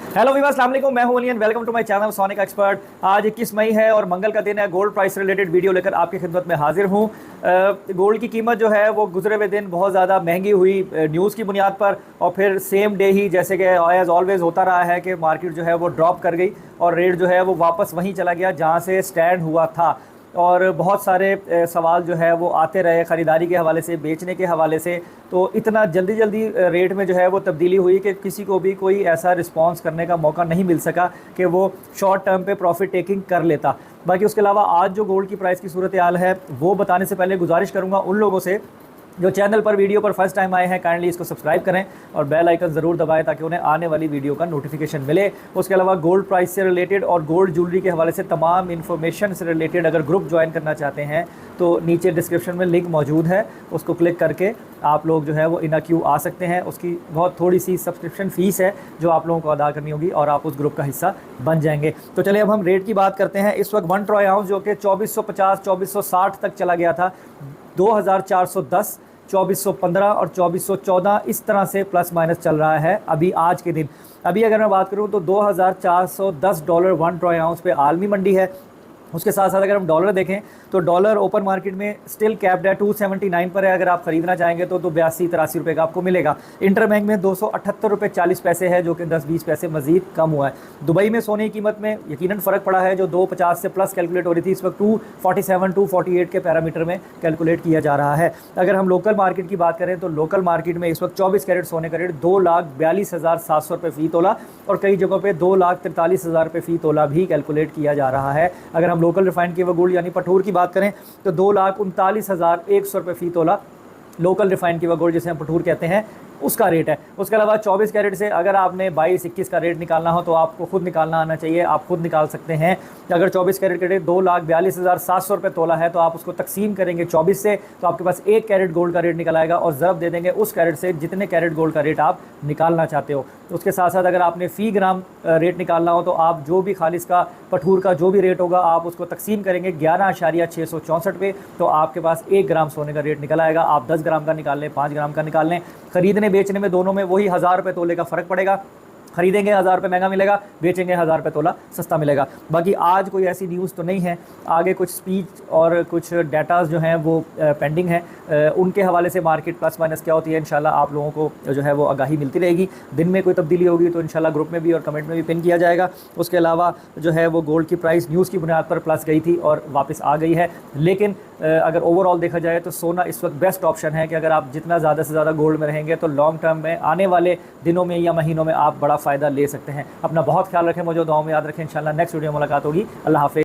Hello viewers, अस्सलाम वालेकुम। मैं हूं Ali and welcome to my channel Sonic Expert. आज 21 मई है और मंगल का दिन है। गोल्ड प्राइस रिलेटेड वीडियो लेकर आपकी खिदमत में हाजिर हूं। गोल्ड की कीमत जो है वो गुजरे हुए दिन बहुत ज़्यादा महंगी हुई न्यूज़ की बुनियाद पर, और फिर सेम डे ही जैसे कि एज ऑलवेज होता रहा है कि मार्केट जो है वो ड्रॉप कर गई और रेट जो है वो वापस वहीं चला गया जहां से स्टैंड हुआ था। और बहुत सारे सवाल जो है वो आते रहे ख़रीदारी के हवाले से, बेचने के हवाले से। तो इतना जल्दी जल्दी रेट में जो है वो तब्दीली हुई कि किसी को भी कोई ऐसा रिस्पांस करने का मौका नहीं मिल सका कि वो शॉर्ट टर्म पे प्रॉफिट टेकिंग कर लेता। बाकी उसके अलावा आज जो गोल्ड की प्राइस की सूरत हाल है वो बताने से पहले गुजारिश करूँगा उन लोगों से जो चैनल पर वीडियो पर फर्स्ट टाइम आए हैं, काइंडली इसको सब्सक्राइब करें और बेल आइकन ज़रूर दबाएं ताकि उन्हें आने वाली वीडियो का नोटिफिकेशन मिले। उसके अलावा गोल्ड प्राइस से रिलेटेड और गोल्ड ज्वेलरी के हवाले से तमाम इन्फॉर्मेशन से रिलेटेड अगर ग्रुप ज्वाइन करना चाहते हैं तो नीचे डिस्क्रिप्शन में लिंक मौजूद है, उसको क्लिक करके आप लोग जो है वो इन क्यू आ सकते हैं। उसकी बहुत थोड़ी सी सब्सक्रिप्शन फ़ीस है जो आप लोगों को अदा करनी होगी और आप उस ग्रुप का हिस्सा बन जाएंगे। तो चलिए अब हम रेट की बात करते हैं। इस वक्त 1 ट्रॉय आउंस जो कि 2450 2460 तक चला गया था, 2410 2415 और 2414 इस तरह से प्लस माइनस चल रहा है अभी आज के दिन। अभी अगर मैं बात करूं तो $2410 1 ट्रॉय आउंस पे आलमी मंडी है। उसके साथ साथ अगर हम डॉलर देखें तो डॉलर ओपन मार्केट में स्टिल कैप्ड है, 279 पर है। अगर आप ख़रीदना चाहेंगे तो 82-83 रुपये का आपको मिलेगा। इंटर बैंक में 278 रुपये 40 पैसे है, जो कि 10-20 पैसे मजीद कम हुआ है। दुबई में सोने की कीमत में यकीनन फ़र्क पड़ा है, जो 250 से प्लस कैलकुलेट हो रही थी, इस वक्त 247 248 के पैरामीटर में कैलकुलेट किया जा रहा है। अगर हम लोकल मार्केट की बात करें तो लोकल मार्केट में इस वक्त 24 कैरेट सोने का रेट 2,42,700 रुपये फ़ी तोला और कई जगहों पर 2,43,000 रुपये फ़ी तोला भी कैलकुलेट किया जा रहा है। अगर हम लोकल रिफाइंड किया हुआ गोल्ड यानी पठोर की बात करें तो 2,39,100 रुपये फ़ी तोला लोकल रिफाइंड किया हुआ गोल्ड जिसे हम पठोर कहते हैं उसका रेट है। उसके अलावा 24 कैरेट से अगर आपने 22-21 का रेट निकालना हो तो आपको खुद निकालना आना चाहिए, आप खुद निकाल सकते हैं। अगर 24 कैरेट का रेट 2,42,700 रुपये तोला है तो आप उसको तकसीम करेंगे 24 से तो आपके पास 1 कैरेट गोल्ड का रेट निकल आएगा और ज़रब दे देंगे उस कैरेट से जितने कैरेट गोल्ड का रेट आप निकालना चाहते हो। उसके साथ साथ अगर आपने फ़ी ग्राम रेट निकालना हो तो आप जो भी खालिस का पठूर का जो भी रेट होगा आप उसको तकसीम करेंगे 11.664 पे, तो आपके पास 1 ग्राम सोने का रेट निकल आएगा। आप 10 ग्राम का निकाल लें, 5 ग्राम का निकाल लें, खरीदने बेचने में दोनों में वही 1000 रुपये तोले का फ़र्क पड़ेगा। खरीदेंगे 1000 रुपये महंगा मिलेगा, बेचेंगे 1000 रुपये तोला सस्ता मिलेगा। बाकी आज कोई ऐसी न्यूज़ तो नहीं है। आगे कुछ स्पीच और कुछ डाटाज जो हैं वो पेंडिंग है, उनके हवाले से मार्केट प्लस माइनस क्या होती है इंशाल्लाह आप लोगों को जो है वो आगाही मिलती रहेगी। दिन में कोई तब्दीली होगी तो इंशाल्लाह ग्रुप में भी और कमेंट में भी पिन किया जाएगा। उसके अलावा जो है वो गोल्ड की प्राइस न्यूज़ की बुनियाद पर प्लस गई थी और वापस आ गई है। लेकिन अगर ओवरऑल देखा जाए तो सोना इस वक्त बेस्ट ऑप्शन है कि अगर आप जितना ज़्यादा से ज़्यादा गोल्ड में रहेंगे तो लॉन्ग टर्म में आने वाले दिनों में या महीनों में आप बड़ा फ़ायदा ले सकते हैं। अपना बहुत ख्याल रखें, मुझे दुआओं में याद रखें। इंशाल्लाह नेक्स्ट वीडियो में मुलाकात होगी। अल्लाह हाफ़िज़।